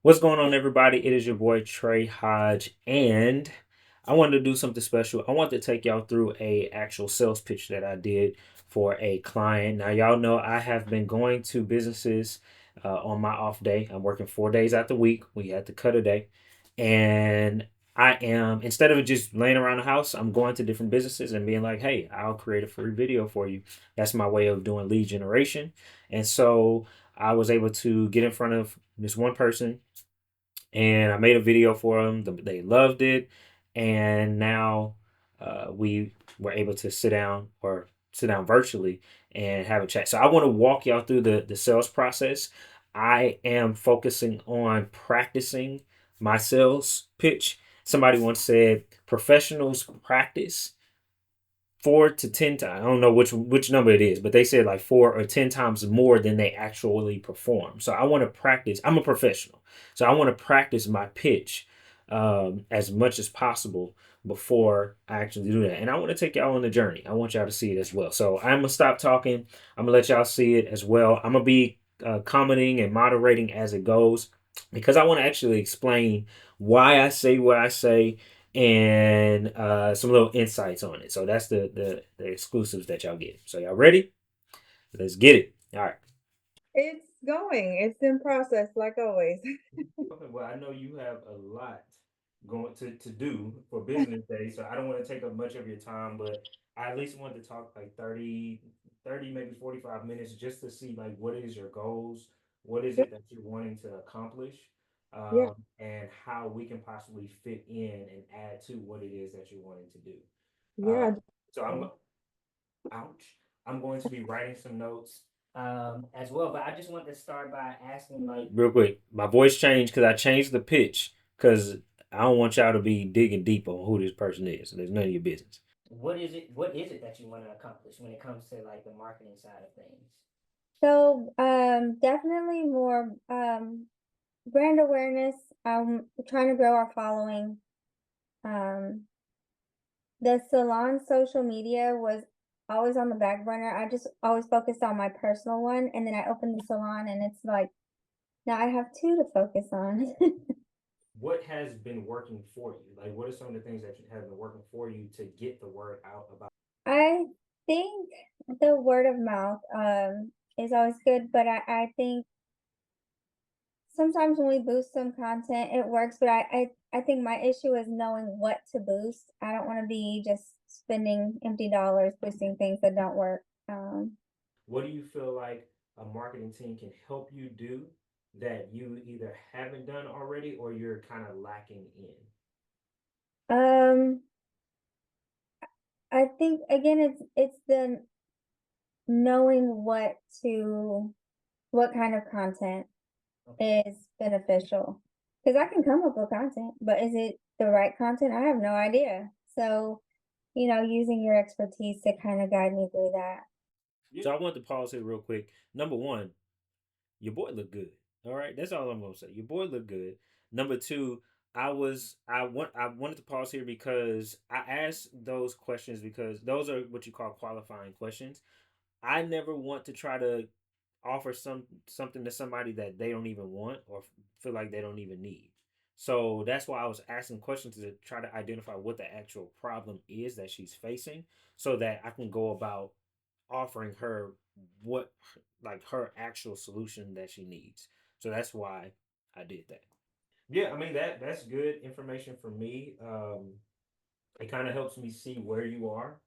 What's going on, everybody? It is your boy Trey Hodge, and I wanted to do something special. I wanted to take y'all through a actual sales pitch that I did for a client. Now, y'all know I have been going to businesses on my off day. I'm working 4 days out the week. We had to cut a day, and I am instead of just laying around the house, I'm going to different businesses and being like, "Hey, I'll create a free video for you." That's my way of doing lead generation, and so I was able to get in front of this one person and I made a video for them. They loved it, and now we were able to sit down virtually and have a chat. So I want to walk y'all through the sales process. I am focusing on practicing my sales pitch. Somebody once said professionals practice 4 to 10 times. I don't know which number it is, but they said like 4 or 10 times more than they actually perform. So I want to practice. I'm a professional, so I want to practice my pitch as much as possible before I actually do that. And I want to take y'all on the journey. I want y'all to see it as well. So I'm gonna stop talking. I'm gonna let y'all see it as well. I'm gonna be commenting and moderating as it goes because I want to actually explain why I say what I say and some little insights on it. So that's the exclusives that y'all get. So y'all ready? Let's get it. All right. It's going. It's in process, like always. Okay, well, I know you have a lot going to do for business day, so I don't want to take up much of your time, but I at least want to talk like 30, maybe 45 minutes just to see like what is your goals, what is it that you're wanting to accomplish, Yeah, and how we can possibly fit in and add to what it is that you're wanting to do. Uh, yeah. so ouch. I'm going to be writing some notes as well, but I just want to start by asking, like, real quick. My voice changed because I changed the pitch because I don't want y'all to be digging deep on who this person is. There's none of your business. What is it? What is it that you want to accomplish when it comes to like the marketing side of things? So, definitely more brand awareness. Trying to grow our following. Um, the salon social media was always on the back burner. I just always focused on my personal one, and then I opened the salon, and it's like now I have two to focus on. What has been working for you? Like, what are some of the things that have been working for you to get the word out about? I think the word of mouth is always good, but I think sometimes when we boost some content, it works, but I think my issue is knowing what to boost. I don't want to be just spending empty dollars boosting things that don't work. What do you feel like a marketing team can help you do that you either haven't done already or you're kind of lacking in? Um, I think again, it's the knowing what kind of content is beneficial. Because I can come up with content, but is it the right content? I have no idea. So, using your expertise to kind of guide me through that. So I want to pause here real quick. Number one, your boy looked good. All right, that's all I'm gonna say. Your boy looked good. Number two, I wanted to pause here because I asked those questions because those are what you call qualifying questions. I never want to try to offer something to somebody that they don't even want or feel like they don't even need. So that's why I was asking questions to try to identify what the actual problem is that she's facing so that I can go about offering her what like her actual solution that she needs. So that's why I did that. Yeah, I mean that's good information for me. It kind of helps me see where you are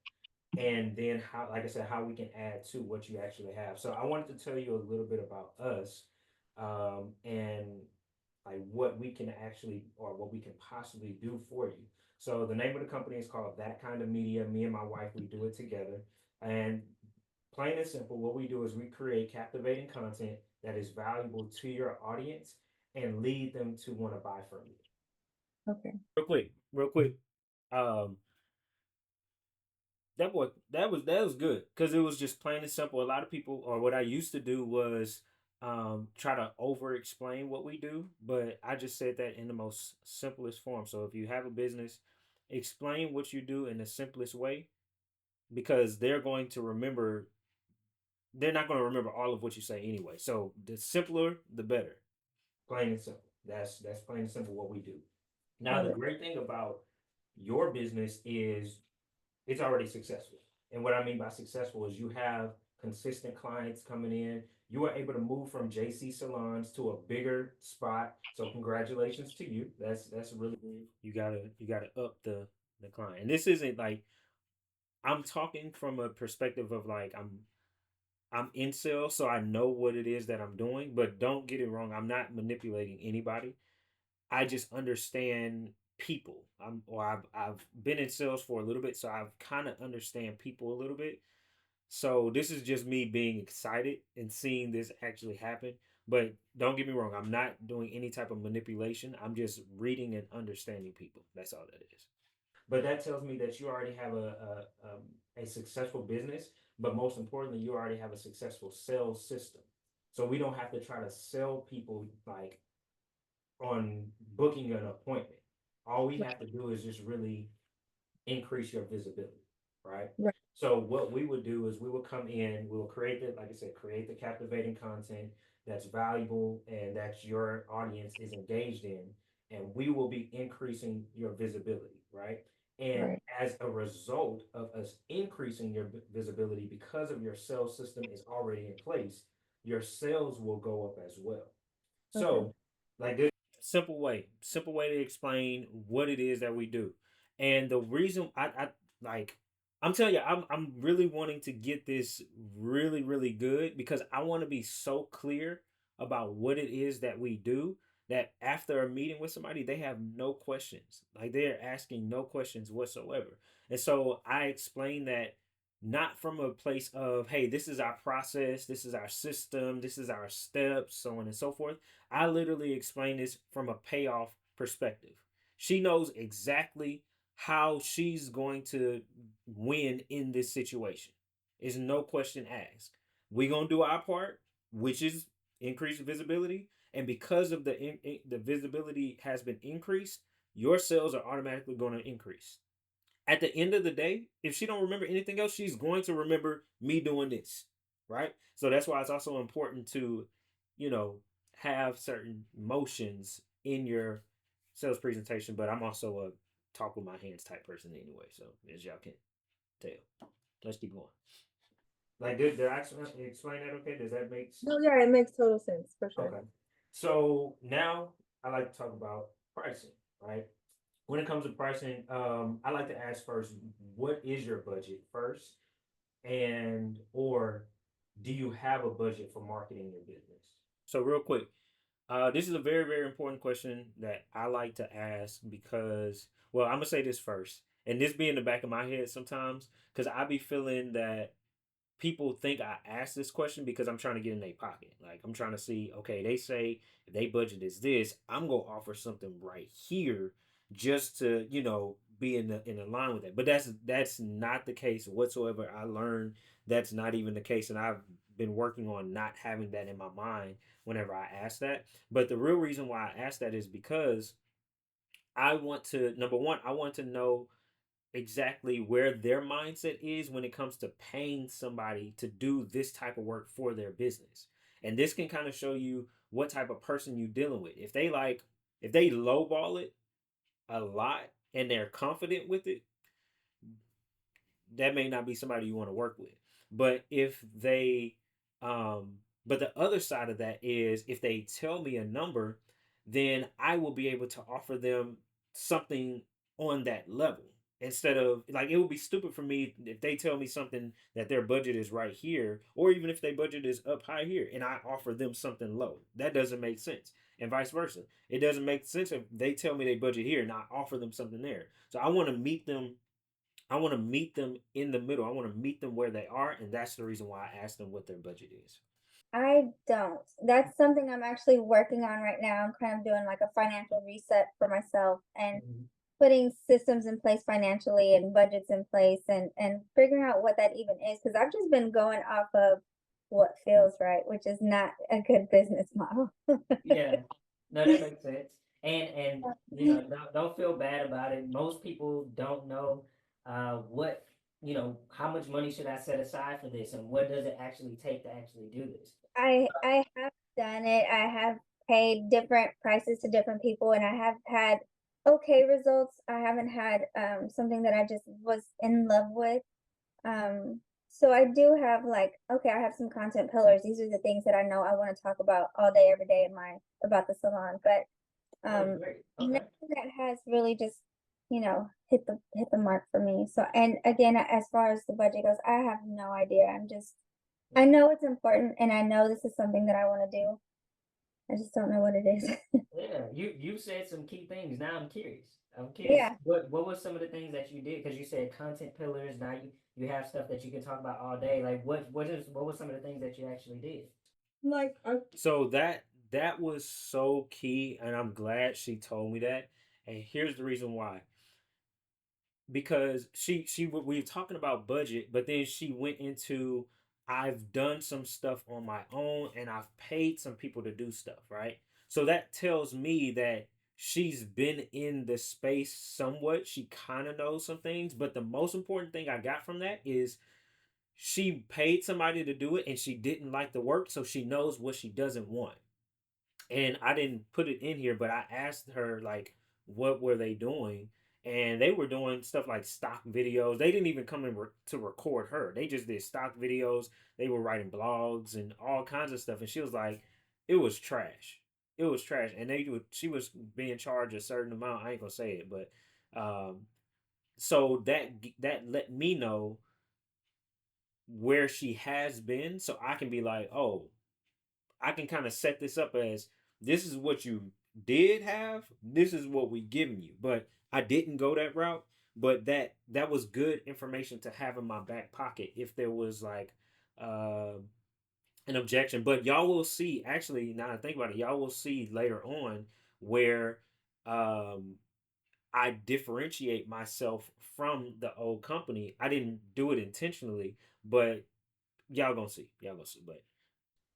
and then how, like I said, how we can add to what you actually have. So I wanted to tell you a little bit about us, and like what we can actually or what we can possibly do for you. So the name of the company is called That Kind of Media. Me and my wife, we do it together. And plain and simple, what we do is we create captivating content that is valuable to your audience and lead them to want to buy from you. Okay. Real quick. Um, that was good because it was just plain and simple. A lot of people, or what I used to do was try to over explain what we do, but I just said that in the most simplest form. So if you have a business, explain what you do in the simplest way because they're not going to remember all of what you say anyway. So the simpler, the better. Plain and simple. That's plain and simple what we do. Now, Love the it. great thing about your business is it's already successful. And what I mean by successful is you have consistent clients coming in. You are able to move from JC salons to a bigger spot. So congratulations to you. That's really good. You gotta up the client. And this isn't like I'm talking from a perspective of like I'm in sales, so I know what it is that I'm doing, but don't get it wrong. I'm not manipulating anybody. I just understand people. I've been in sales for a little bit, so I've kind of understand people a little bit. So this is just me being excited and seeing this actually happen. But don't get me wrong, I'm not doing any type of manipulation. I'm just reading and understanding people. That's all that is. But that tells me that you already have a successful business, but most importantly, you already have a successful sales system. So we don't have to try to sell people like on booking an appointment. All we have to do is just really increase your visibility, right? Right. So what we would do is we would come in, we will create the, like I said, create the captivating content that's valuable and that your audience is engaged in, and we will be increasing your visibility, right? And Right. as a result of us increasing your visibility because of your sales system is already in place, your sales will go up as well. Okay. So, like this simple way to explain what it is that we do, and the reason I like, I'm telling you, I'm really wanting to get this really good because I want to be so clear about what it is that we do that after a meeting with somebody, they have no questions. Like they're asking no questions whatsoever. And so I explain that not from a place of, hey, this is our process, this is our system, this is our steps, so on and so forth. I literally explain this from a payoff perspective. She knows exactly how she's going to win in this situation. Is no question asked. We're gonna do our part, which is increase visibility, and because of the visibility has been increased, your sales are automatically going to increase. At the end of the day, if she don't remember anything else, she's going to remember me doing this, right? So that's why it's also important to, you know, have certain motions in your sales presentation. But I'm also a talk with my hands type person anyway. So as y'all can tell, let's keep going. Like, did I explain that okay? Does that make No, yeah, it makes total sense for sure. okay? So now I like to talk about pricing, right? When it comes to pricing, I like to ask first, what is your budget first? And or do you have a budget for marketing your business? So real quick, this is a very important question that I like to ask because, well, I'm gonna say this first, and this be in the back of my head sometimes because I be feeling that people think I asked this question because I'm trying to get in their pocket. Like I'm trying to see, okay, they say if they budget is this, I'm gonna offer something right here just to, be in line with that. But that's not the case whatsoever. I learned that's not even the case, and I've been working on not having that in my mind whenever I ask that. But the real reason why I ask that is because I want to number one, I want to know exactly where their mindset is when it comes to paying somebody to do this type of work for their business. And this can kind of show you what type of person you're dealing with. If they lowball it a lot and they're confident with it, that may not be somebody you want to work with. But if they, but the other side of that is if they tell me a number, then I will be able to offer them something on that level. Instead of like, it would be stupid for me if they tell me something that their budget is right here, or even if their budget is up high here, and I offer them something low. That doesn't make sense, and vice versa. It doesn't make sense if they tell me they budget here and I offer them something there. So I want to meet them in the middle. I want to meet them where they are, and that's the reason why I asked them what their budget is. I don't. That's something I'm actually working on right now. I'm kind of doing like a financial reset for myself and Mhm. putting systems in place financially and budgets in place and figuring out what that even is because I've just been going off of what feels right, which is not a good business model. Yeah, no, that makes sense. And don't feel bad about it. Most people don't know what how much money should I set aside for this, and what does it actually take to actually do this. I have done it. I have paid different prices to different people, and I have had okay results. I haven't had something that I just was in love with. So I do have like, okay, I have some content pillars. These are the things that I know I want to talk about all day, every day in my about the salon. But Oh, great. Okay. nothing that has really just, hit the mark for me. So and again, as far as the budget goes, I have no idea. I know it's important and I know this is something that I want to do. I just don't know what it is. Yeah, you said some key things. Now I'm curious. I'm curious. Yeah. What were some of the things that you did? Because you said content pillars. Now you have stuff that you can talk about all day. Like what were some of the things that you actually did? Like, So that was so key, and I'm glad she told me that. And here's the reason why. Because we were talking about budget, but then she went into I've done some stuff on my own and I've paid some people to do stuff, right? So that tells me that she's been in the space somewhat. She kind of knows some things, but the most important thing I got from that is she paid somebody to do it and she didn't like the work, so she knows what she doesn't want. And I didn't put it in here, but I asked her like, what were they doing? And they were doing stuff like stock videos. They didn't even come in to record her. They just did stock videos. They were writing blogs and all kinds of stuff. And she was like, it was trash. It was trash. And she was being charged a certain amount. I ain't gonna say it, but so that let me know where she has been, so I can be like, oh, I can kind of set this up as this is what you did have, this is what we giving you. But I didn't go that route. But that was good information to have in my back pocket if there was like uh, an objection. But y'all will see. Actually, now that I think about it, y'all will see later on where um, I differentiate myself from the old company. I didn't do it intentionally, but y'all gonna see. Y'all gonna see. But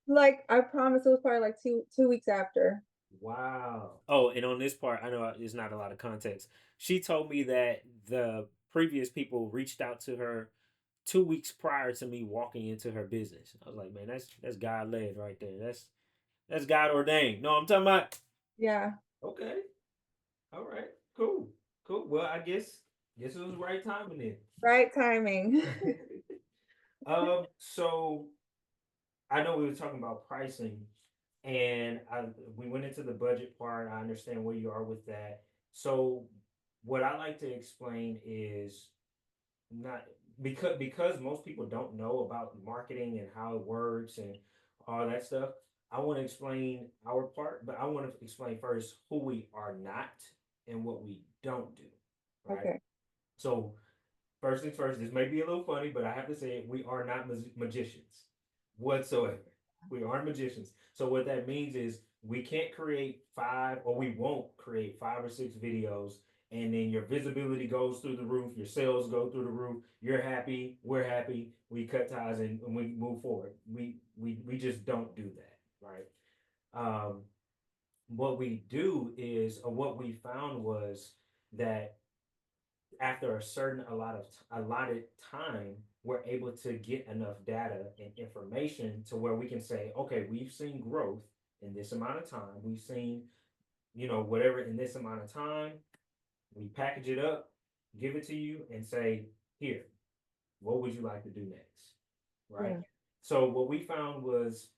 Like I promise it was probably like two weeks after. wow. Oh, and on this part, I know there's not a lot of context. She told me that the previous people reached out to her 2 weeks prior to me walking into her business. I was like, man, that's God led right there. That's God ordained. No, I'm talking about. Yeah, Okay. All right. Cool. Cool. Well, I guess it was right timing right timing. then. So I know we were talking about pricing, and we went into the budget part. I understand where you are with that. So what I like to explain is not because most people don't know about marketing and how it works and all that stuff. I want to explain our part, but I want to explain first who we are not and what we don't do. Right. Okay. So first things first, this may be a little funny, but I have to say it, we are not magicians whatsoever. We aren't magicians. So what that means is we can't create five, or we won't create 5 or 6 videos, and then your visibility goes through the roof, your sales go through the roof, you're happy, we're happy, we cut ties and we move forward. We just don't do that, right? Um, what we do is, or what we found was that after a certain allotted time, we're able to get enough data and information to where we can say, okay, we've seen growth in this amount of time. We've seen, whatever in this amount of time. We package it up, give it to you, and say, here, what would you like to do next? Right. Yeah. So what we found was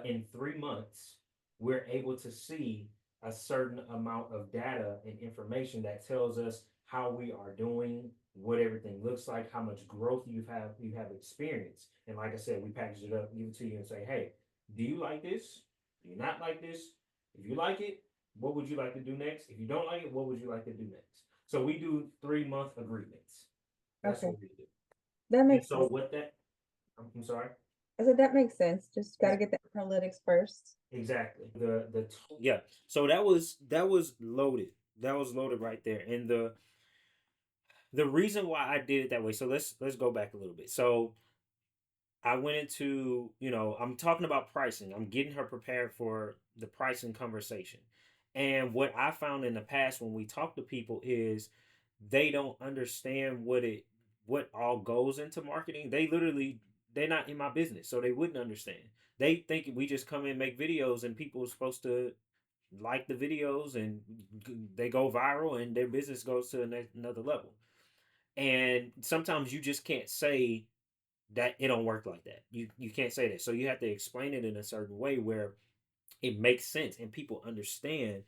in 3 months, we're able to see a certain amount of data and information that tells us how we are doing, what everything looks like, how much growth you have experienced. And like I said, we package it up, give it to you, and say, hey, do you like this? Do you not like this? If you like it, what would you like to do next? If you don't like it, what would you like to do next? So we do 3 month agreements. That's Okay. what we do. That And makes so sense. what that, I'm sorry. I said that makes sense. Just got to get the analytics first. Exactly. Yeah. So that was loaded. That was loaded right there. And the reason why I did it that way. So let's go back a little bit. So I went into, I'm talking about pricing. I'm getting her prepared for the pricing conversation. And what I found in the past when we talk to people is they don't understand what all goes into marketing. They're not in my business, so they wouldn't understand. they think we just come in and make videos and people are supposed to like the videos and they go viral and their business goes to another level. And sometimes you just can't say that it don't work like that. You can't say that. So you have to explain it in a certain way where it makes sense and people understand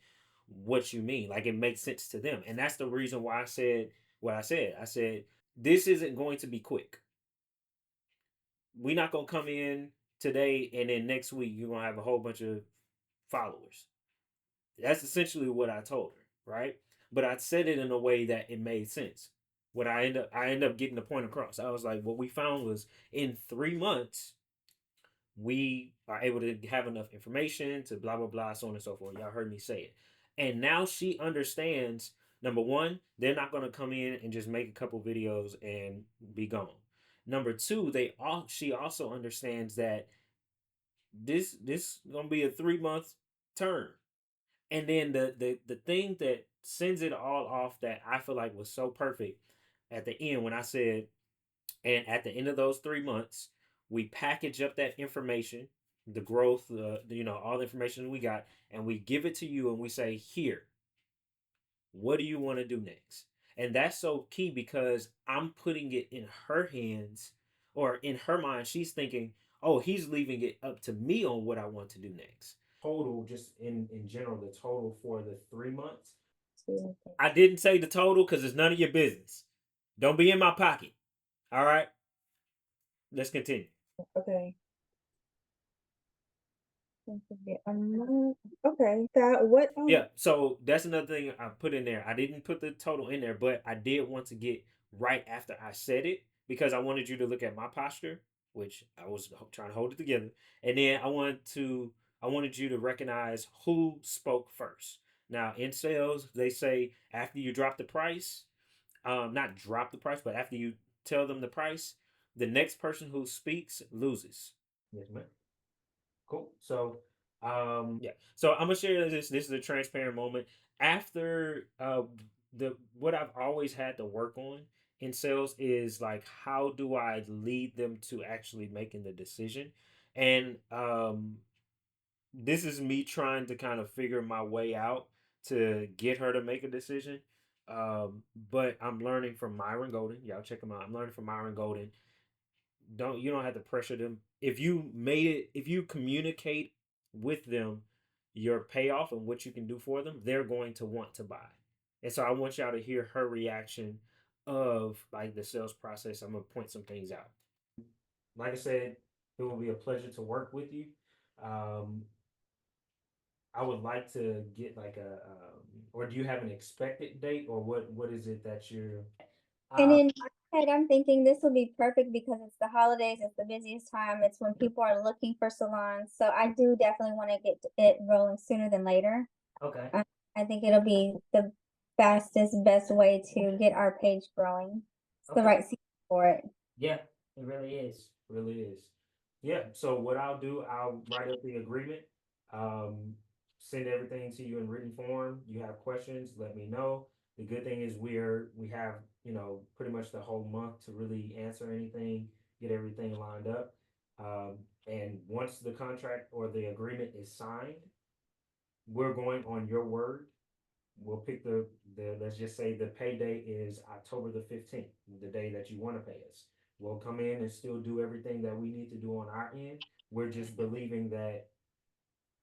what you mean. Like it makes sense to them. And that's the reason why I said what I said. I said this isn't going to be quick. We're not gonna come in today and then next week you're gonna have a whole bunch of followers. That's essentially what I told her, right? But I said it in a way that it made sense. What I end up getting the point across. I was like, what we found was in 3 months, we are able to have enough information to blah blah blah, so on and so forth. Y'all heard me say it. And now she understands, number one, they're not gonna come in and just make a couple videos and be gone. Number two, she also understands that this gonna be a 3 month term. And then the thing that sends it all off that I feel like was so perfect at the end when I said, and at the end of those 3 months, we package up that information, the growth, all the information we got, and we give it to you, and we say, here, what do you want to do next? And that's so key because I'm putting it in her hands, or in her mind, she's thinking, oh, he's leaving it up to me on what I want to do next. Total, just in general, the total for the 3 months. I didn't say the total because it's none of your business. Don't be in my pocket. All right. Let's continue. Okay. Okay. That what? Yeah, so that's another thing I put in there. I didn't put the total in there, but I did want to get right after I said it because I wanted you to look at my posture, which I was trying to hold it together, and then I wanted you to recognize who spoke first. Now in sales, they say after you drop the price, not drop the price, but after you tell them the price, the next person who speaks loses. Yes, ma'am. Cool. So, yeah. So I'm gonna share this. This is a transparent moment. After the what I've always had to work on in sales is like how do I lead them to actually making the decision, and this is me trying to kind of figure my way out to get her to make a decision. But I'm learning from Myron Golden. Y'all check him out. I'm learning from Myron Golden. You don't have to pressure them. If you communicate with them your payoff and what you can do for them, they're going to want to buy. And so I want y'all to hear her reaction of like the sales process. I'm gonna point some things out. Like I said, it will be a pleasure to work with you. Um, I would like to get like or do you have an expected date, or what is it that you're? And Uh, in my head, I'm thinking this will be perfect because it's the holidays, it's the busiest time, it's when people are looking for salons. So I do definitely want to get it rolling sooner than later. okay. I think it'll be the fastest, best way to get our page growing. It's the Okay. right season for it. Yeah, it really is. Really is. Yeah. So what I'll do, I'll write up the agreement, um, send everything to you in written form. You have questions, let me know. The good thing is we have, pretty much the whole month to really answer anything, get everything lined up. And once the contract or the agreement is signed, we're going on your word. We'll pick the let's just say the payday is October the 15th, the day that you want to pay us. We'll come in and still do everything that we need to do on our end. We're just believing that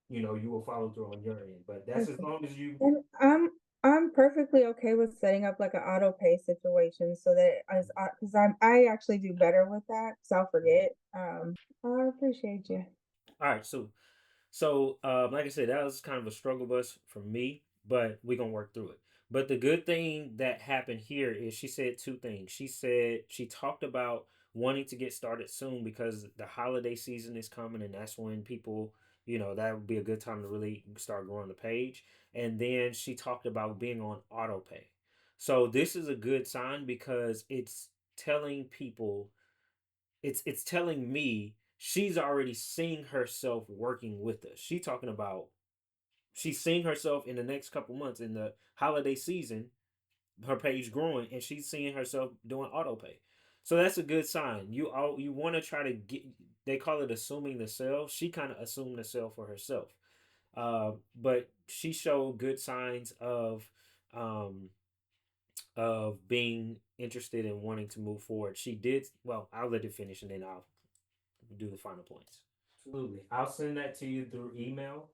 you will follow through on your end. But that's as Okay. long as you. And I'm perfectly okay with setting up like an auto pay situation so that as because I actually do better with that because I'll forget. I appreciate you. All right, like I said, that was kind of a struggle bus for me, but we're gonna work through it. But the good thing that happened here is she said two things. She said she talked about wanting to get started soon because the holiday season is coming, and that's when people, that would be a good time to really start growing the page. And then she talked about being on auto pay. So this is a good sign because telling people it's telling me she's already seeing herself working with us. She's seeing herself in the next couple months in the holiday season, her page growing, and she's seeing herself doing auto pay. So that's a good sign. You want to try to get. They call it assuming the sell. She kind of assumed the sell for herself, but she showed good signs um, of being interested and wanting to move forward. She did well. I'll let it finish and then I'll do the final points. Absolutely, I'll send that to you through email.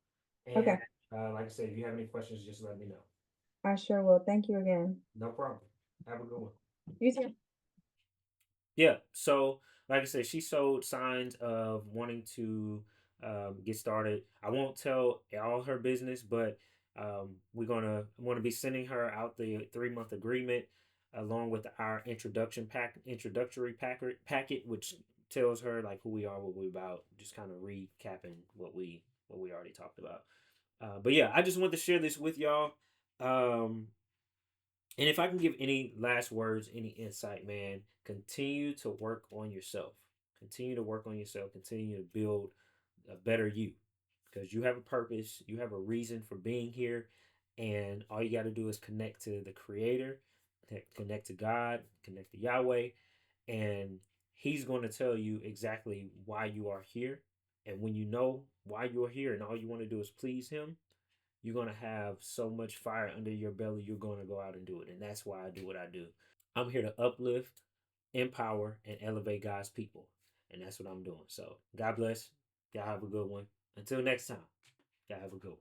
And Okay, like I said, if you have any questions, just let me know. I sure will. Thank you again. No problem. Have a good one. You too. Yeah. So, like I said, she showed signs of wanting to get started. I won't tell all her business, but I'm gonna be sending her out the 3 month agreement along with our introductory packet, which tells her like who we are, what we're about, just kind of recapping what we already talked about. But yeah, I just want to share this with y'all. Um, and if I can give any last words, any insight, man, continue to work on yourself. Continue to work on yourself. Continue to build a better you because you have a purpose. You have a reason for being here. And all you got to do is connect to the Creator, connect to God, connect to Yahweh. And He's going to tell you exactly why you are here. And when you know why you're here and all you want to do is please Him, you're going to have so much fire under your belly, you're going to go out and do it. And that's why I do what I do. I'm here to uplift, empower, and elevate God's people. And that's what I'm doing. So God bless. Y'all have a good one. Until next time, y'all have a good one.